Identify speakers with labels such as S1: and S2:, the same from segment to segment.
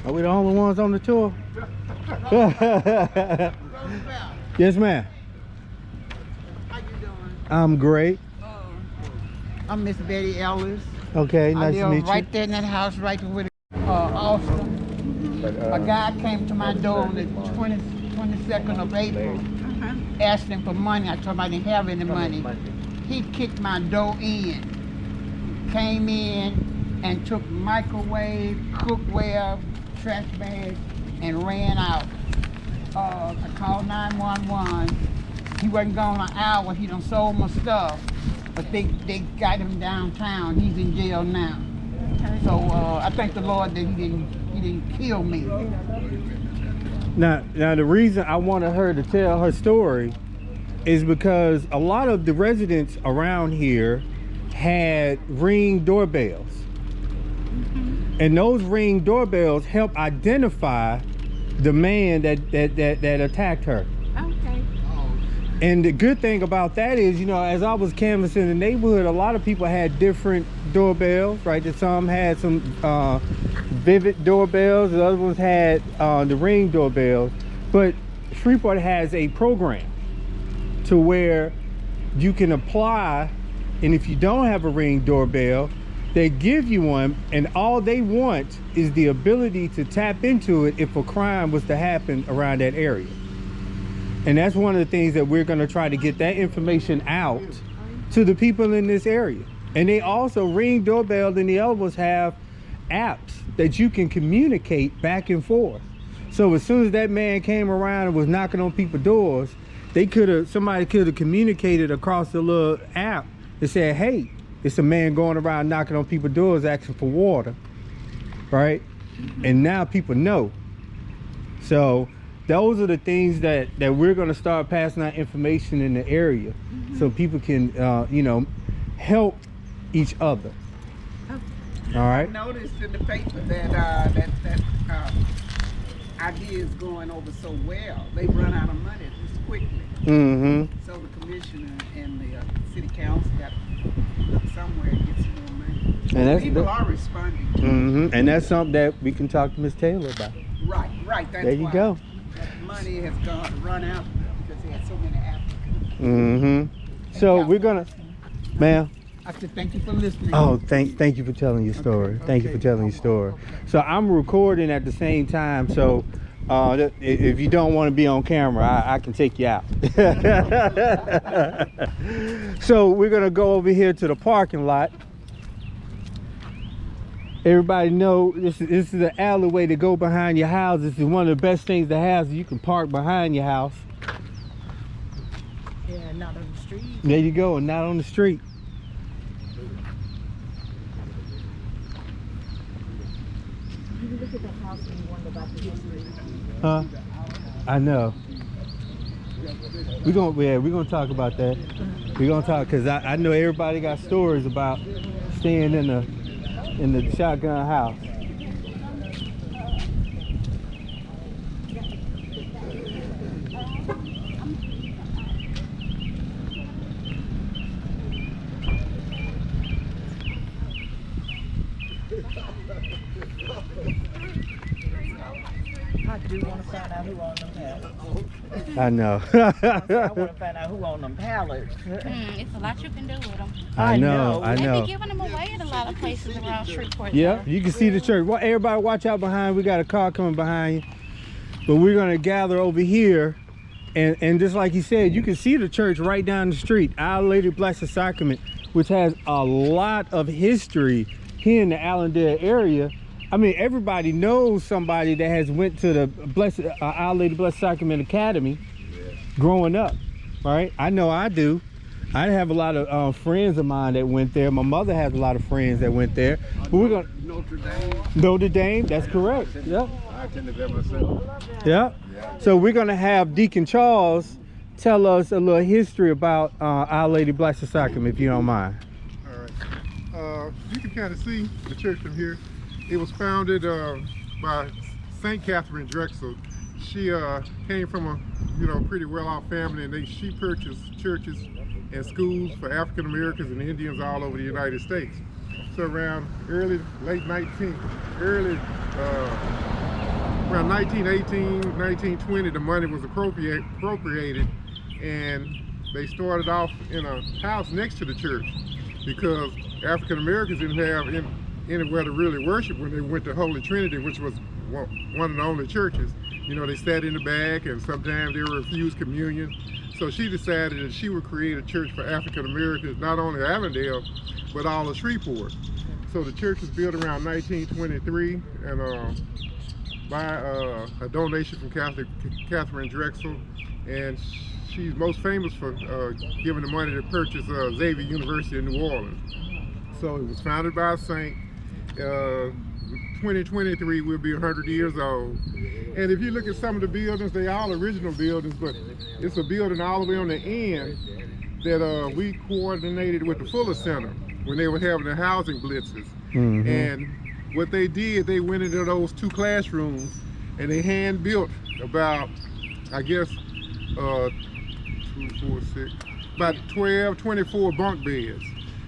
S1: Are we the only ones on the tour? Yes, ma'am.
S2: How you doing?
S1: I'm great.
S2: I'm Miss Betty Ellis.
S1: Okay, nice to
S2: I
S1: meet
S2: live
S1: you.
S2: right there in that house right with Austin. A guy came to my door on the 22nd of April asking for money. I told him I didn't have any money. He kicked my door in, came in and took microwave, cookware, trash bag, and ran out. I called 911. He wasn't gone an hour. He done sold my stuff, but they got him downtown. He's in jail now. So I thank the Lord that he didn't kill me.
S1: Now the reason I wanted her to tell her story is because a lot of the residents around here had Ring doorbells. And those Ring doorbells help identify the man that attacked her.
S3: Okay.
S1: And the good thing about that is, you know, as I was canvassing the neighborhood, a lot of people had different doorbells, right? That some had some Vivid doorbells, the other ones had the Ring doorbells. But Shreveport has a program to where you can apply, and if you don't have a Ring doorbell, they give you one, and all they want is the ability to tap into it if a crime was to happen around that area. And that's one of the things that we're going to try to get that information out to the people in this area. And they also, Ring doorbell and the other ones have apps that you can communicate back and forth. So as soon as that man came around and was knocking on people's doors, somebody could have communicated across the little app and said, hey, it's a man going around knocking on people's doors asking for water, right? And now people know. So those are the things that we're going to start passing out information in the area, so people can you know, help each other. All right.
S2: I noticed in the paper that idea is going over so well. They run out of money just quickly. So the commissioner and the city council got to look somewhere and get some more money. And people are responding to.
S1: And that's something that we can talk to Ms. Taylor about.
S2: Right. That's
S1: there you
S2: why
S1: go.
S2: Money has run out because they had so many applicants.
S1: So we're gonna, ma'am.
S2: I said thank you for listening.
S1: Oh, thank you for telling your story. Thank you for telling your story. So I'm recording at the same time, so if you don't want to be on camera, I can take you out. So we're gonna go over here to the parking lot. Everybody know this is an alleyway to go behind your house. This is one of the best things to have. You can park behind your house.
S2: Yeah, not on the street.
S1: There you go, and not on the street.
S3: Look at that house and you wonder about the history.
S1: Huh? I know. We're gonna talk about that. We're gonna talk, because I know everybody got stories about staying in the shotgun house.
S2: I do want to find out who owned them pallets.
S1: I know.
S2: I want to find out who owned them pallets.
S3: It's a lot you can do with them.
S1: I know.
S3: They be giving them away at a lot of places around Shreveport.
S1: Yeah, you can see the church. Well, everybody watch out behind. We got a car coming behind you. But we're going to gather over here. And just like he said, you can see the church right down the street. Our Lady Blessed Sacrament, which has a lot of history here in the Allendale area. I mean, everybody knows somebody that has went to the Our Lady Blessed Sacrament Academy growing up, right? I know I do. I have a lot of friends of mine that went there. My mother has a lot of friends that went there. But we're gonna Notre Dame. That's correct. Yep.
S4: I attended that myself.
S1: Yep. So we're gonna have Deacon Charles tell us a little history about Our Lady Blessed Sacrament, if you don't mind.
S4: All right. You can kind of see the church from here. It was founded by St. Catherine Drexel. She came from a pretty well-off family, and she purchased churches and schools for African Americans and Indians all over the United States. So around around 1918, 1920, the money was appropriated, and they started off in a house next to the church because African Americans didn't have anywhere to really worship when they went to Holy Trinity, which was one of the only churches. They sat in the back, and sometimes they refused communion. So she decided that she would create a church for African Americans, not only Allendale, but all of Shreveport. So the church was built around 1923, and by a donation from Catherine Drexel, and she's most famous for giving the money to purchase Xavier University in New Orleans. So it was founded by a saint. 2023 will be 100 years old. And if you look at some of the buildings, they all original buildings, but it's a building all the way on the end that we coordinated with the Fuller Center when they were having the housing blitzes. Mm-hmm. And what they did, they went into those 2 classrooms and they hand built about, I guess, 2, 4, 6, about 12, 24 bunk beds.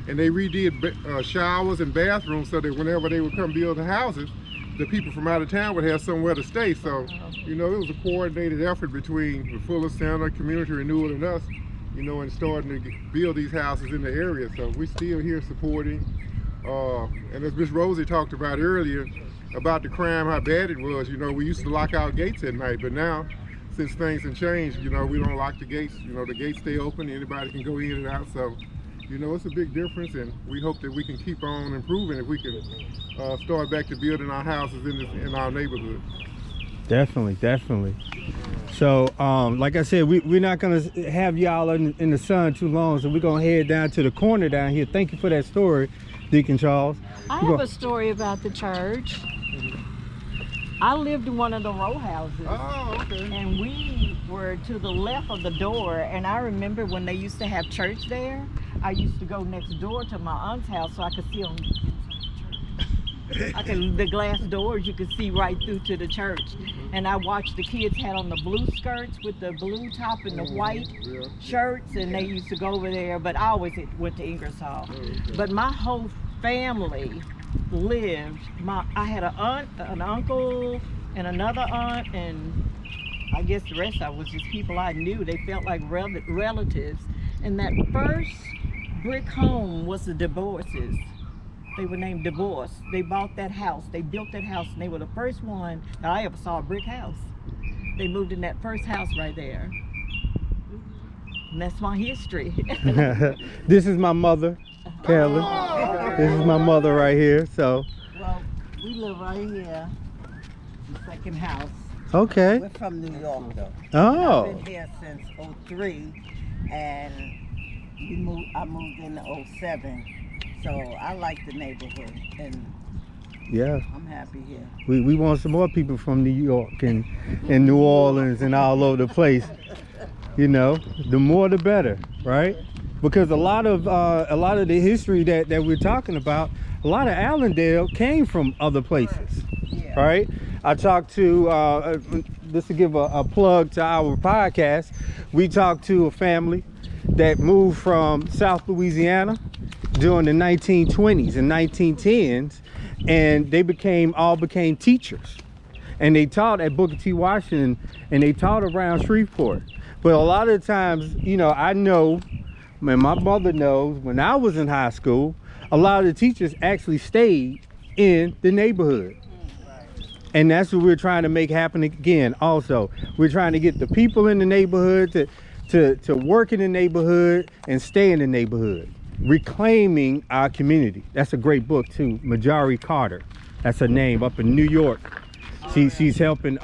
S4: And they redid showers and bathrooms so that whenever they would come build the houses, the people from out of town would have somewhere to stay. So, it was a coordinated effort between the Fuller Center, Community Renewal, and us, and starting to build these houses in the area. So we're still here supporting. And as Miss Rosie talked about earlier, about the crime, how bad it was, we used to lock our gates at night, but now, since things have changed, we don't lock the gates. The gates stay open, anybody can go in and out. So, it's a big difference, and we hope that we can keep on improving if we can start back to building our houses in our neighborhood.
S1: Definitely. So, like I said, we're not going to have y'all in the sun too long, so we're going to head down to the corner down here. Thank you for that story, Deacon Charles.
S3: I have a story about the church. I lived in one of the row houses.
S4: Oh, okay.
S3: And we were to the left of the door, and I remember when they used to have church there, I used to go next door to my aunt's house so I could see on the glass doors, you could see right through to the church. And I watched the kids had on the blue skirts with the blue top and the white shirts, and they used to go over there, but I always went to Ingersoll. But my whole family lived, I had an aunt, an uncle, and another aunt, and I guess the rest of it was just people I knew. They felt like relatives. And that first brick home was the DeBoer's. They were named DeBoer. They bought that house. They built that house, and they were the first one that I ever saw a brick house. They moved in that first house right there. And that's my history.
S1: This is my mother, Carolyn. This is my mother right here. So.
S5: Well, we live right here, the second house.
S1: Okay.
S5: We're from New York, though.
S1: Oh.
S5: I've been here since '03, and I moved in '07. So I like the neighborhood, and
S1: yeah,
S5: I'm happy here.
S1: We want some more people from New York and New Orleans and all over the place. The more the better, right? Because a lot of the history that we're talking about, a lot of Allendale came from other places, right? I talked to just to give a plug to our podcast. We talked to a family that moved from South Louisiana during the 1920s and 1910s, and they all became teachers, and they taught at Booker T. Washington, and they taught around Shreveport. But a lot of times, I know, and my mother knows, when I was in high school, a lot of the teachers actually stayed in the neighborhood. And that's what we're trying to make happen again. Also, we're trying to get the people in the neighborhood to work in the neighborhood and stay in the neighborhood. Reclaiming our community. That's a great book too. Majari Carter, that's her name, up in New York. She's helping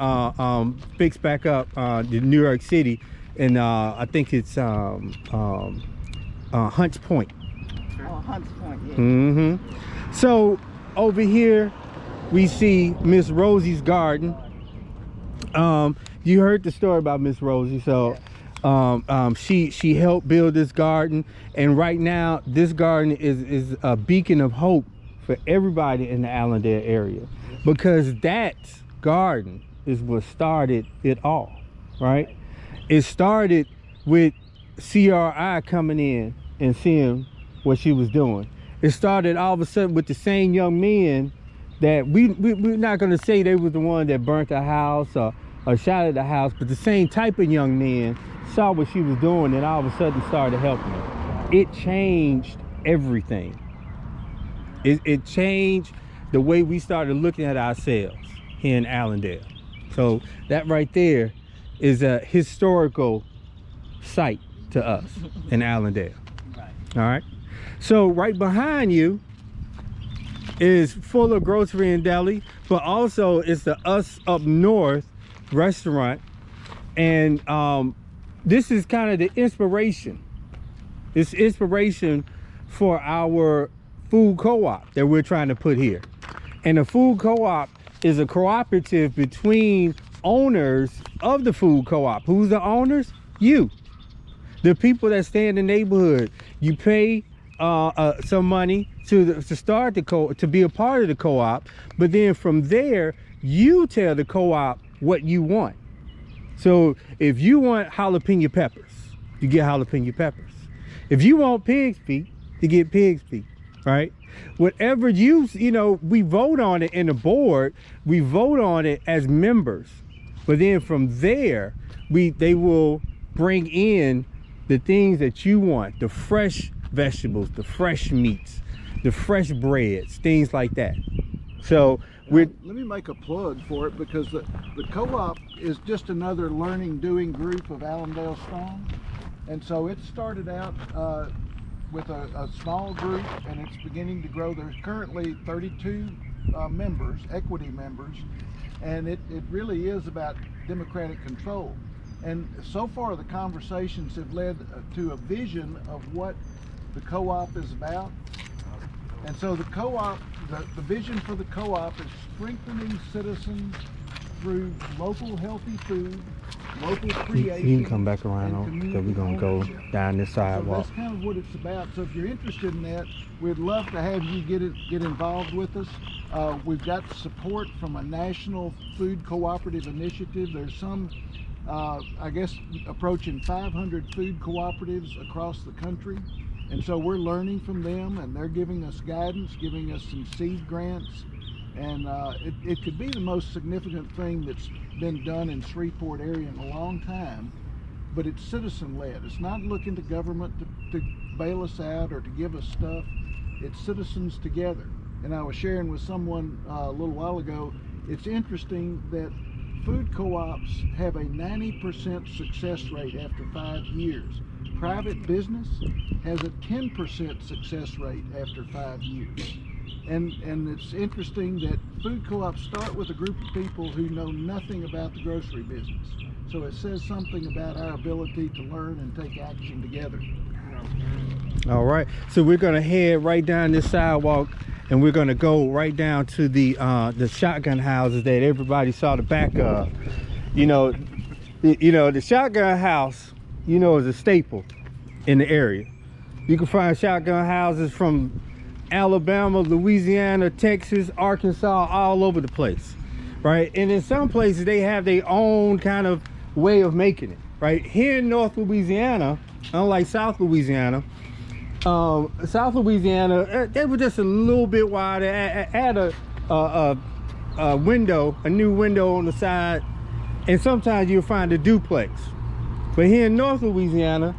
S1: fix back up the New York City, and I think it's Hunts Point.
S5: Oh, Hunts Point, yeah.
S1: Mm-hmm. So over here we see Miss Rosie's garden. You heard the story about Miss Rosie, so she helped build this garden, and right now this garden is a beacon of hope for everybody in the Allendale area. because that garden is what started it all, right? It started with CRI coming in and seeing what she was doing. It started all of a sudden with the same young men that we're not going to say they were the one that burnt the house or shot at the house, but the same type of young men saw what she was doing and all of a sudden started helping her. It changed everything. It changed the way we started looking at ourselves here in Allendale. So that right there is a historical site to us in Allendale.
S5: Right.
S1: All right. So right behind you is full of grocery and deli, but also it's the Us Up North restaurant. And this is kind of the inspiration. It's inspiration for our food co-op that we're trying to put here. And the food co-op is a cooperative between owners of the food co-op. Who's the owners? You. The people that stay in the neighborhood. You pay some money to start the to be a part of the co-op, but then from there you tell the co-op what you want. So if you want jalapeno peppers, you get jalapeno peppers. If you want pig's feet, you get pig's feet, right? Whatever you know, we vote on it in the board, we vote on it as members, but then from there they will bring in the things that you want, the fresh vegetables, the fresh meats, the fresh breads, things like that. So
S6: let me make a plug for it, because the co-op is just another learning doing group of Allendale Strong, and so it started out with a small group, and it's beginning to grow. There's currently 32 members, equity members, and it really is about democratic control. And so far the conversations have led to a vision of what the co-op is about. And so the co-op, the vision for the co-op is strengthening citizens through local healthy food, local creation.
S1: You can come back around, because we're going to go down this sidewalk.
S6: So that's kind of what it's about. So if you're interested in that, we'd love to have you get involved with us. We've got support from a national food cooperative initiative. There's some, I guess, approaching 500 food cooperatives across the country. And so we're learning from them, and they're giving us guidance, giving us some seed grants. And it could be the most significant thing that's been done in Shreveport area in a long time, but it's citizen-led. It's not looking to government to bail us out or to give us stuff. It's citizens together. And I was sharing with someone a little while ago, it's interesting that food co-ops have a 90% success rate after 5 years. Private business has a 10% success rate after 5 years. And it's interesting that food co-ops start with a group of people who know nothing about the grocery business. So it says something about our ability to learn and take action together.
S1: All right, so we're gonna head right down this sidewalk, and we're gonna go right down to the shotgun houses that everybody saw the back of. You know, the shotgun house, is a staple in the area. You can find shotgun houses from Alabama, Louisiana, Texas, Arkansas, all over the place, right? And in some places they have their own kind of way of making it, right? Here in North Louisiana, unlike South Louisiana, they were just a little bit wider, add a window, a new window on the side, and sometimes you'll find a duplex. But here in North Louisiana,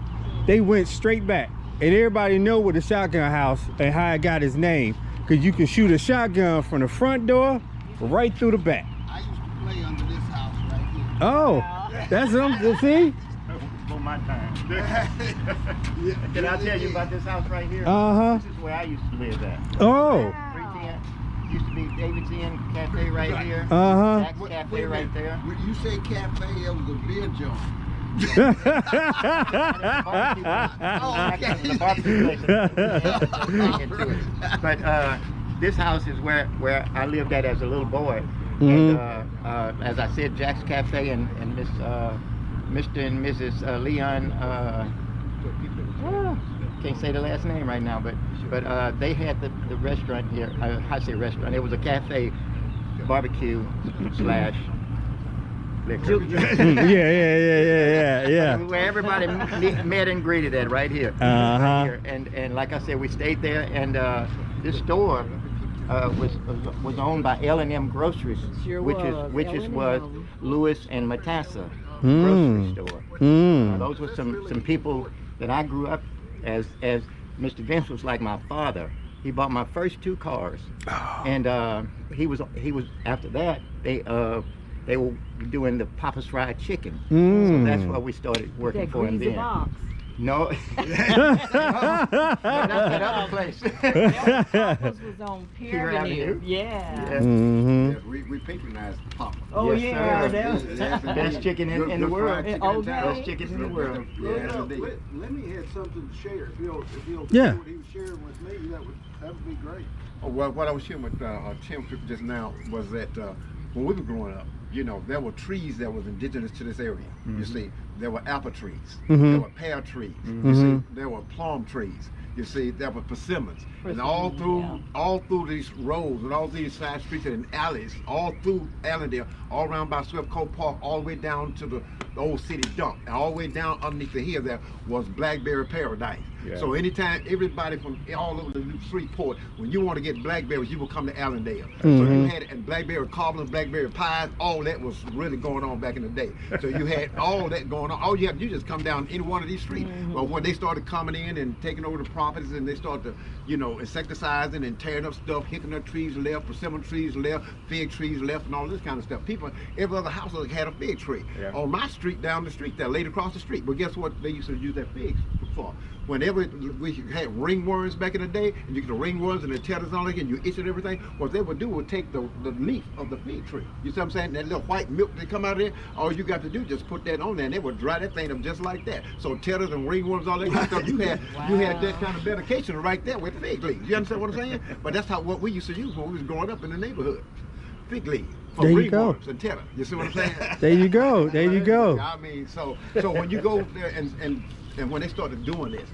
S1: they went straight back. And everybody know what a shotgun house and how it got its name, because you can shoot a shotgun from the front door right through the back.
S2: I used to play under this house right here.
S1: Oh, that's something. See?
S7: For my time. Can I tell you about this house right here?
S1: Uh-huh.
S7: This is where I used to live at.
S1: Oh.
S7: 310. Used to be David's Inn Cafe right here.
S1: Uh-huh.
S7: Jack's Cafe right there.
S2: When you say cafe, it was a beer joint.
S7: The barbecue place. But this house is where I lived at as a little boy.
S1: Mm-hmm.
S7: And as I said, Jack's Cafe and Mr. and Mrs. Leon, can't say the last name right now, but they had the restaurant here. I say restaurant, it was a cafe barbecue slash liquor.
S1: yeah.
S7: Where everybody met and greeted at right here. Right here. And like I said, we stayed there, and this store was owned by L&M Groceries,
S3: Sure
S7: which
S3: was.
S7: was Lewis and Matassa grocery store. Those were some people that I grew up as Mr. Vince was like my father. He bought my first 2 cars, and he was after that they were doing the Papa's Fried Chicken, so that's why we started working for him then.
S3: Box.
S7: No, that's that other place.
S3: Papa's was on Pier
S7: Pier
S3: Avenue.
S7: Avenue.
S3: Yeah.
S8: Yes, we patronized Papa.
S3: Oh
S7: Yes,
S3: yeah,
S7: sir.
S3: that was
S7: Best chicken in the world.
S3: Oh,
S7: Best chicken in the world.
S8: Yeah,
S6: Let me have something to share. If you'll
S1: Yeah.
S6: do what he was sharing with me, that would be great.
S8: Oh, well, what I was sharing with Tim just now was that when we were growing up, you know, there were trees that was indigenous to this area. You see, there were apple trees, there were pear trees. You see, there were plum trees. You see, there were persimmons, and all through these roads and all these side streets and alleys, all through Allendale, all around by Swift Cove Park, all the way down to the old city dump, and all the way down underneath the hill there was blackberry paradise.
S4: Yeah.
S8: So anytime everybody from all over the Shreveport, when you want to get blackberries, you will come to Allendale. So you had and blackberry cobblers, blackberry pies, all that was really going on back in the day. So you had all that going on. All you have to do is just come down any one of these streets. But when they started coming in and taking over the properties, and they started to, you know, insecticizing and tearing up stuff, hickory trees left, persimmon trees left, fig trees left, and all this kind of stuff. People, every other house had a fig tree.
S4: Yeah.
S8: On my street, down the street, there, laid across the street. But guess what they used to use that figs for? Whenever we had ringworms back in the day, and you get the ringworms and the tatters and all that, and you itch and everything, what they would do would take the leaf of the fig tree. You see what I'm saying? That little white milk that come out of there, all you got to do is just put that on there, and they would dry that thing up just like that. So tatters and ringworms, all that kind of stuff, you had that kind of medication right there with fig leaves. You understand what I'm saying? But that's what we used to use when we was growing up in the neighborhood. Fig leaves. For
S1: There you go.
S8: ringworms and tatters. You see what I'm saying?
S1: There you go. There you go.
S8: I mean, so when you go there and when they started doing this,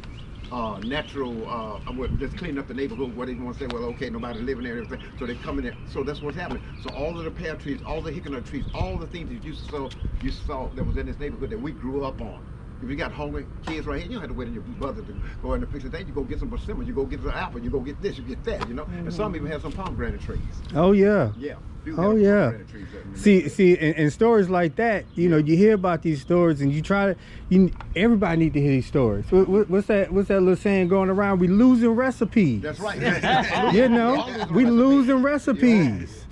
S8: natural, just cleaning up the neighborhood where they want to say, well, okay, nobody's living there and everything, so they come in there. So that's what's happening. So all of the pear trees, all the hickory trees, all the things that you saw that was in this neighborhood that we grew up on. If you got hungry kids right here, you don't have to wait on your brother to go in and fix the thing. You go get some persimmon, you go get some apple, you go get this, you get that, you know. And some even have some pomegranate trees.
S1: Oh yeah.
S8: Yeah.
S1: Oh yeah. See, in stories like that, you know, you hear about these stories, and you try to. Everybody need to hear these stories. What's that little saying going around? We losing recipes.
S8: That's right.
S1: You know, we losing recipes.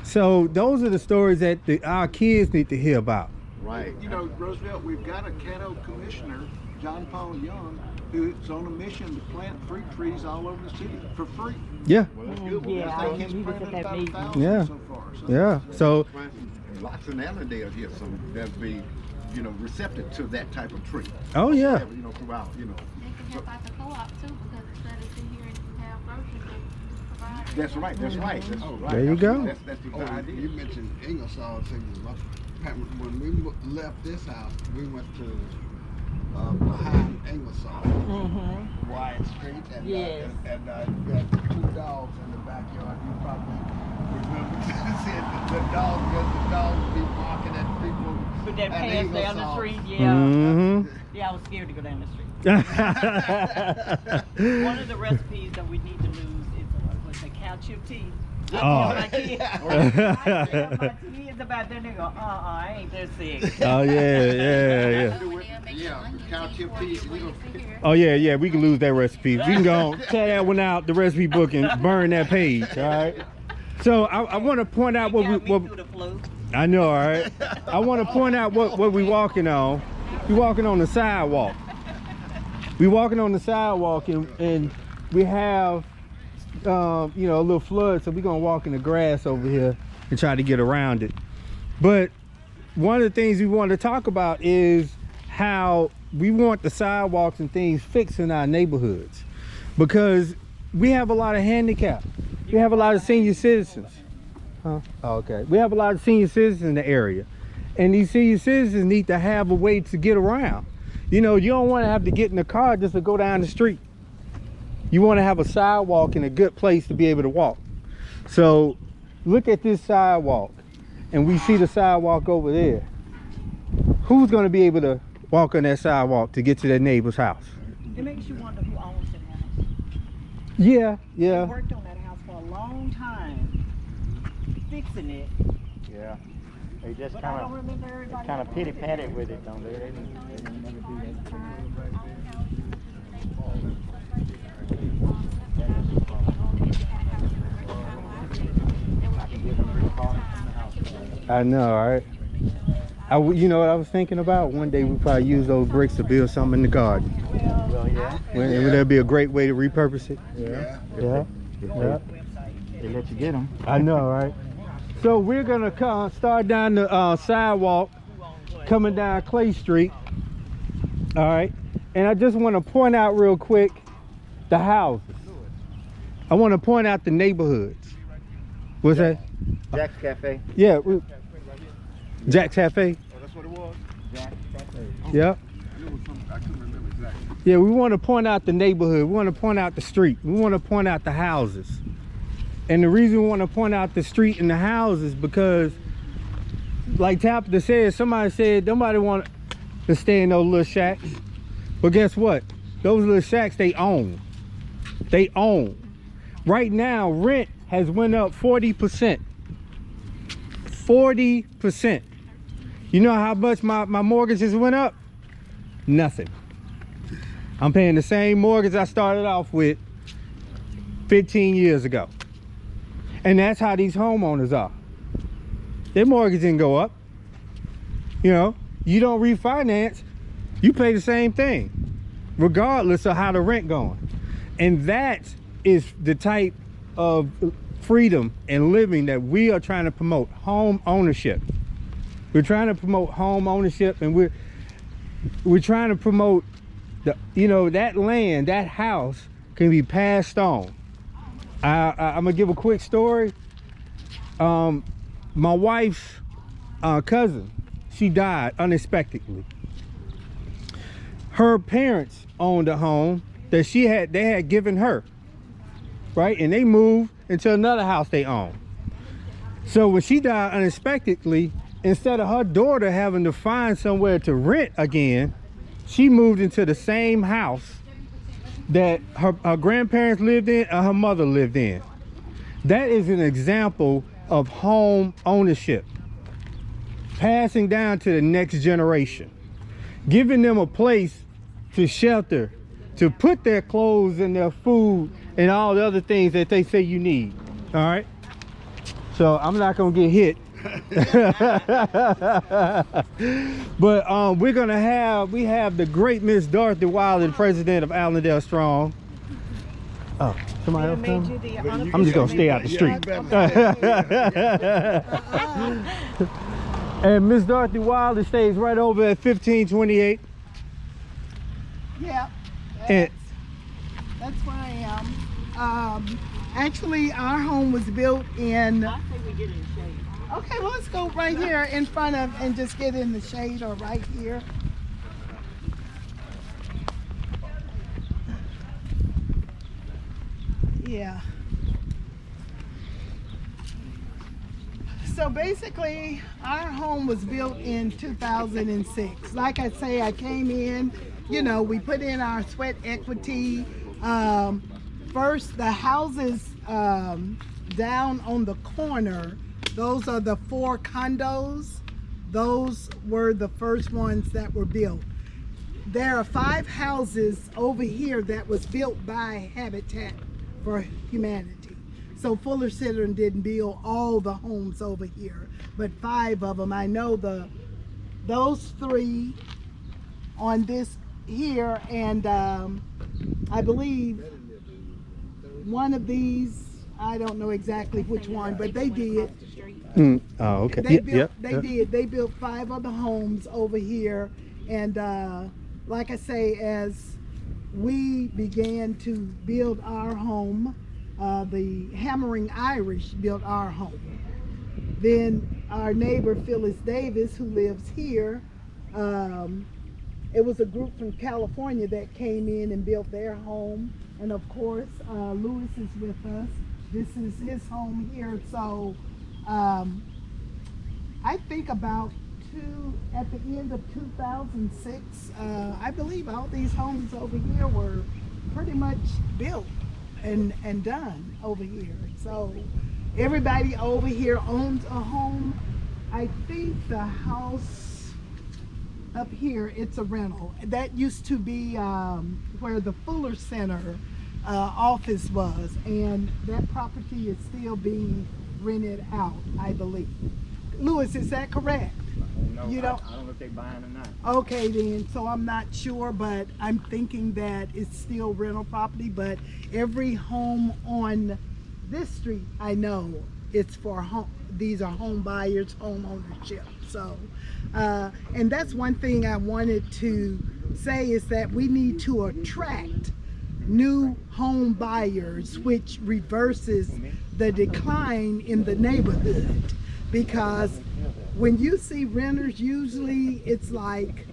S1: So those are the stories that our kids need to hear about.
S8: Right.
S6: You know, Roosevelt, we've got a Caddo commissioner, John Paul Young, who's on a mission to plant fruit trees all over the city for free.
S1: Yeah.
S8: Well, that's good.
S3: Yeah,
S8: That's
S3: I
S8: like
S3: think he was at that meeting.
S6: 1,000
S1: Yeah.
S6: so far.
S1: Yeah. So
S8: lots in Allendale here, some that be, you know, receptive to that type of tree.
S1: oh yeah.
S8: You know, throughout, you know.
S9: They can help out the co-op too, because instead of sitting here and have groceries, they just provide.
S8: That's right. That's right. That's right.
S1: There you go.
S8: That's the
S10: Oh,
S8: idea.
S10: you mentioned Ingersoll. When we left this house, we went to behind Ingersoll, Wyatt Street, and
S3: Yes.
S10: you got 2 dogs in the backyard. You probably remember seeing the dogs be barking at people.
S3: With that
S10: at
S3: pass down the
S10: Ingersoll.
S3: street, yeah.
S1: Mm-hmm.
S3: Yeah, I was scared to go down the street. One of the recipes that we need to lose is the cow chip tea. I tell my kids, I tell my kids about that, they go, I ain't that sick.
S1: Oh yeah.
S10: Yeah, cow chip tea.
S1: Oh yeah. We can lose that recipe. We can go on, tear that one out, the recipe book, and burn that page. All right. So I want to point out what
S3: through the flu.
S1: I know. All right. I want to point out what we walking on. We walking on the sidewalk. We walking on the sidewalk, and we have you know, a little flood, so we're gonna walk in the grass over here and try to get around it. But one of the things we want to talk about is how we want the sidewalks and things fixed in our neighborhoods, because we have a lot of handicap. We have a lot of senior citizens. Huh? Oh, okay. We have a lot of senior citizens in the area, and these senior citizens need to have a way to get around. You know, you don't want to have to get in the car just to go down the street. You want to have a sidewalk and a good place to be able to walk. So look at this sidewalk, and we see the sidewalk over there. Who's gonna be able to walk on that sidewalk to get to their neighbor's house?
S3: It makes you wonder who owns that house.
S1: Yeah,
S3: They
S1: yeah.
S3: worked on that house for a long time, fixing it.
S7: Yeah. They just
S3: But I don't remember everybody.
S7: kind of pity patted with it, don't they? They didn't never do that.
S1: I know, right? You know what I was thinking about? One day we probably use those bricks to build something in the garden.
S7: Well, yeah.
S1: Would that be a great way to repurpose it?
S7: Yeah.
S1: Yeah. Yeah.
S7: They let you get them.
S1: I know, right? So we're gonna start down the sidewalk, coming down Clay Street. All right, and I just want to point out real quick the houses. I want to point out the neighborhoods. What's that?
S7: Jack's Cafe.
S1: Yeah, Jack's Cafe.
S8: Oh, that's what it was?
S7: Jack's Cafe.
S1: Yep.
S8: I couldn't remember exactly.
S1: Yeah, we want to point out the neighborhood. We want to point out the street. We want to point out the houses. And the reason we want to point out the street and the houses because, like Tabitha said, somebody said nobody want to stay in those little shacks. But guess what? Those little shacks, they own. They own. Right now, rent has went up 40%. 40%. You know how much my mortgage has went up? Nothing. I'm paying the same mortgage I started off with 15 years ago. And that's how these homeowners are. Their mortgage didn't go up. You know, you don't refinance, you pay the same thing, regardless of how the rent going. And that is the type of freedom and living that we are trying to promote, home ownership. We're trying to promote home ownership, and we're trying to promote that land, that house can be passed on. I'm gonna give a quick story. My wife's cousin, she died unexpectedly. Her parents owned a home that they had given her, right? And they moved into another house they owned. So when she died unexpectedly, instead of her daughter having to find somewhere to rent again, she moved into the same house that her grandparents lived in and her mother lived in. That is an example of home ownership. Passing down to the next generation. Giving them a place to shelter, to put their clothes and their food and all the other things that they say you need. All right? So I'm not gonna get hit. But we have the great Miss Dorothy Wilder, the president of Allendale Strong. Oh, somebody else coming? I'm just gonna stay out the street. And Miss Dorothy Wilder stays right over at 1528.
S2: Yeah, that's where I am. Actually, our home was built in.
S3: I think we get in the shade.
S2: Okay, well, let's go right here in front of and just get in the shade or right here. Yeah. So basically, our home was built in 2006. Like I say, I came in, we put in our sweat equity. First, the houses down on the corner, those are the 4 condos. Those were the first ones that were built. There are 5 houses over here that was built by Habitat for Humanity. So Fuller Center didn't build all the homes over here, but 5 of them. I know those 3 on this here, and I believe one of these, I don't know exactly which one, but they did.
S1: Oh, okay.
S2: They built 5 other homes over here, and like I say, as we began to build our home, the Hammering Irish built our home. Then our neighbor Phyllis Davis, who lives here, it was a group from California that came in and built their home. And of course, Lewis is with us. This is his home here. So I think about at the end of 2006, I believe all these homes over here were pretty much built and done over here. So everybody over here owns a home. I think the house up here, it's a rental. That used to be where the Fuller Center office was, and that property is still being rented out, I believe. Louis, is that correct?
S7: No,
S2: You
S7: I
S2: don't-
S7: don't know if they're buying or not.
S2: Okay then, so I'm not sure, but I'm thinking that it's still rental property, but every home on this street, I know it's for home, these are home buyers, home ownership. So, and that's one thing I wanted to say is that we need to attract new home buyers, which reverses the decline in the neighborhood. Because when you see renters, usually it's like,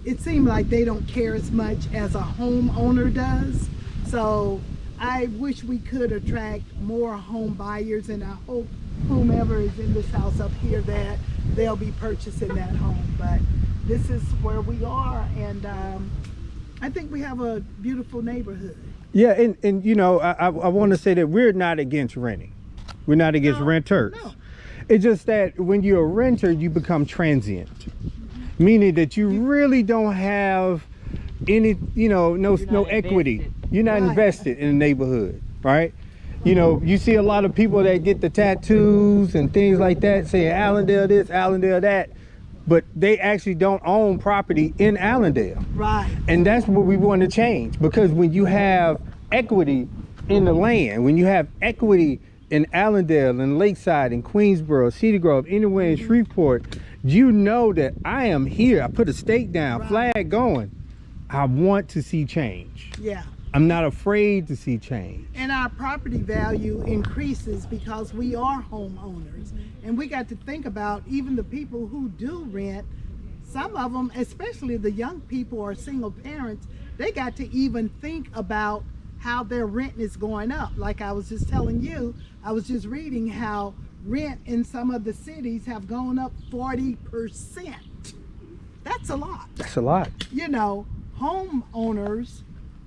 S2: it seems like they don't care as much as a homeowner does. So I wish we could attract more home buyers, and I hope whomever is in this house up here that they'll be purchasing that home. But this is where we are, and I think we have a beautiful neighborhood.
S1: Yeah, and you know, I want to say that we're not against renting. We're not against renters.
S2: No.
S1: It's just that when you're a renter, you become transient, meaning that you really don't have any, you know, no equity.
S3: invested.
S1: You're not
S2: Right.
S1: invested in the neighborhood, right? You know, you see a lot of people that get the tattoos and things like that, saying Allendale this, Allendale that, but they actually don't own property in Allendale.
S2: Right.
S1: And that's what we want to change, because when you have equity in the land, when you have equity in Allendale and Lakeside and Queensboro, Cedar Grove, anywhere in Shreveport, you know that I am here. I put a stake down,
S2: Right.
S1: flag going. I want to see change.
S2: Yeah.
S1: I'm not afraid to see change.
S2: And our property value increases because we are homeowners. And we got to think about even the people who do rent, some of them, especially the young people or single parents, they got to even think about how their rent is going up. Like I was just telling you, I was just reading how rent in some of the cities have gone up 40%. That's a lot.
S1: That's a lot.
S2: You know, homeowners,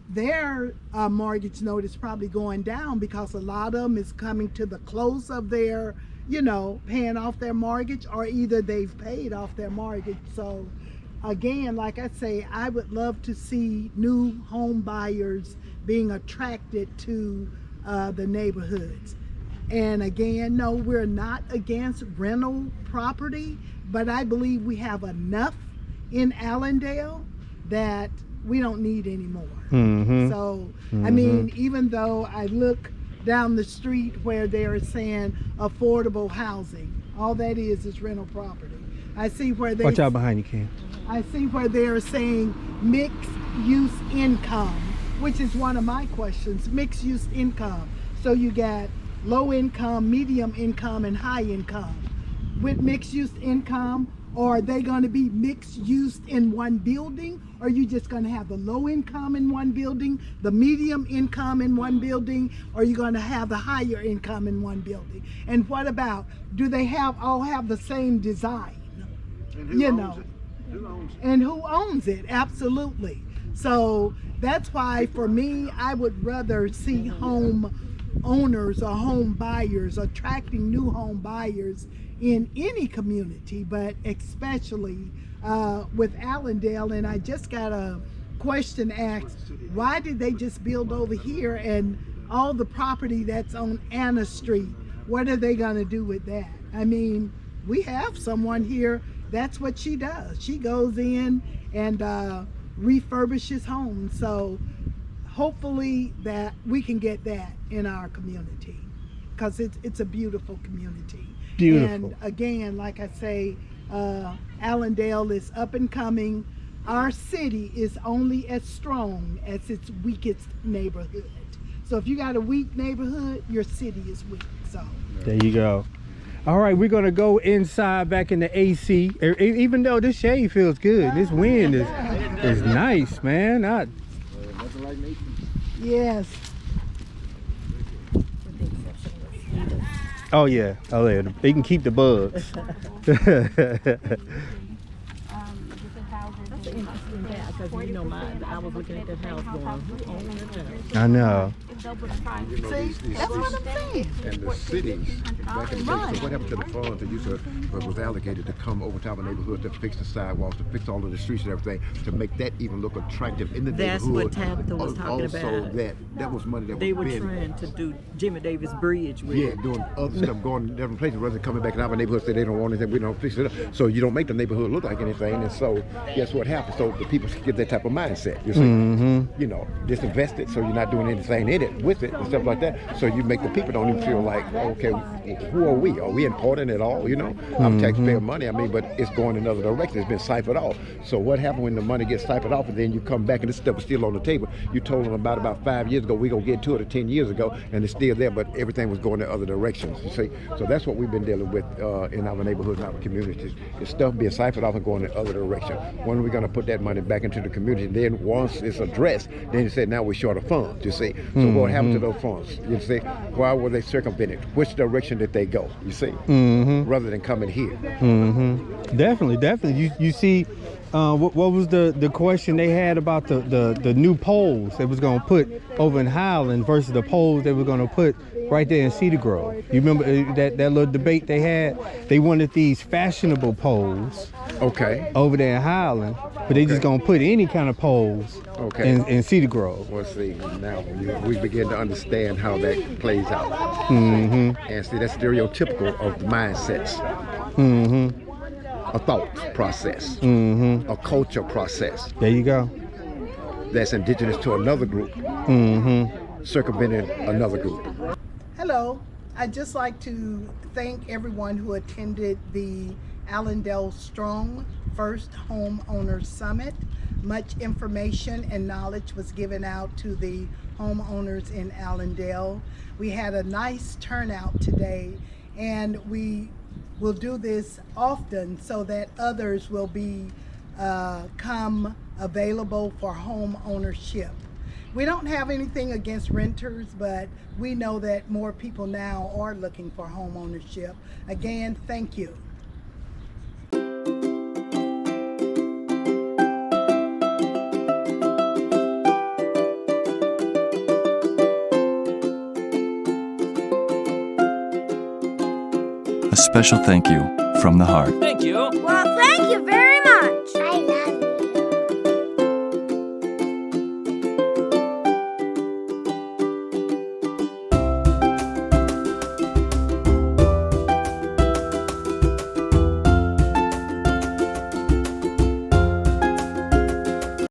S2: their mortgage note is probably going down because a lot of them is coming to the close of their, you know, paying off their mortgage, or either they've paid off their mortgage. So again, like I say, I would love to see new home buyers being attracted to the neighborhoods. And again, no, we're not against rental property, but I believe we have enough in Allendale that we don't need any more. So, I mean, even though I look down the street where they're saying affordable housing, all that is rental property. I see where they
S1: Watch out behind you, Ken.
S2: I see where they're saying mixed use income, which is one of my questions, mixed use income. So you got low income, medium income, and high income. With mixed use income, are they going to be mixed use in one building? Or are you just going to have the low income in one building, the medium income in one building, or are you going to have the higher income in one building? And what about, do they all have the same design?
S10: And who
S2: You
S10: owns
S2: know.
S10: it? Who owns it?
S2: And who owns it? Absolutely. So that's why for me, I would rather see home owners or home buyers attracting new home buyers in any community, but especially with Allendale. And I just got a question asked, why did they just build over here, and all the property that's on Anna Street, what are they going to do with that? I mean, we have someone here, that's what she does. She goes in and refurbishes homes. So hopefully that we can get that in our community, because it's a beautiful community.
S1: Beautiful.
S2: And again, like I say, Allendale is up and coming. Our city is only as strong as its weakest neighborhood. So if you got a weak neighborhood, your city is weak. So
S1: There you go. All right, we're gonna go inside back in the AC. Even though this shade feels good, this wind is nice, man.
S10: Nothing like nature.
S2: yes.
S1: Oh yeah, they can keep the bugs.
S9: Different houses.
S3: That's an interesting fact, because you know, I was looking at that house going, who owns that house?
S1: I know.
S9: It's double the price.
S8: You know, these
S2: That's what I'm saying.
S8: and the cities back in the day. So what happened to the funds that used to was allocated to come over top of neighborhoods to fix the sidewalks, to fix all of the streets and everything, to make that even look attractive in the
S3: That's
S8: neighborhood.
S3: what Tabitha was talking
S8: also,
S3: about.
S8: that was money that
S3: They
S8: was
S3: were
S8: being
S3: trying to do Jimmy Davis Bridge with
S8: yeah,
S3: it.
S8: doing other stuff, going to different places, rather than coming back in our neighborhood, say they don't want anything, we don't fix it up. So you don't make the neighborhood look like anything, and so guess what happens? So the people get that type of mindset. You see, you know, disinvest it, so you're not doing anything in it with it and stuff like that. So you make the people don't even feel like, okay, who are we? Are we important at all? You know, I'm taxpayer money. I mean, but it's going in another direction. It's been siphoned off. So what happened when the money gets siphoned off, and then you come back and this stuff is still on the table? You told them about 5 years ago, we gonna get to it, or 10 years ago, and it's still there, but everything was going in other directions. You see, so that's what we've been dealing with in our neighborhoods, in our communities. It's stuff being siphoned off and going in other direction. When are we gonna put that money back into the community? And then once it's addressed, then you say now we're short of funds. You see, so what happened to those funds? You see, why were they circumvented? Which direction did they go? You see, rather than coming here.
S1: Definitely. You see, what was the question they had about the new poles they was gonna put over in Highland versus the poles they were gonna put right there in Cedar Grove? You remember that little debate they had? They wanted these fashionable poles, over there in Highland, but they just gonna put any kind of poles, in Cedar Grove.
S8: Well, see, now we begin to understand how that plays out, and see that's stereotypical of the mindsets. A thought process, a culture process.
S1: There you go.
S8: That's indigenous to another group, circumventing another group.
S11: Hello, I'd just like to thank everyone who attended the Allendale Strong First Homeowners Summit. Much information and knowledge was given out to the homeowners in Allendale. We had a nice turnout today, and we will do this often so that others will become available for home ownership. We don't have anything against renters, but we know that more people now are looking for home ownership. Again, thank you.
S12: A special thank you from the heart.
S13: Thank you.
S5: Welcome.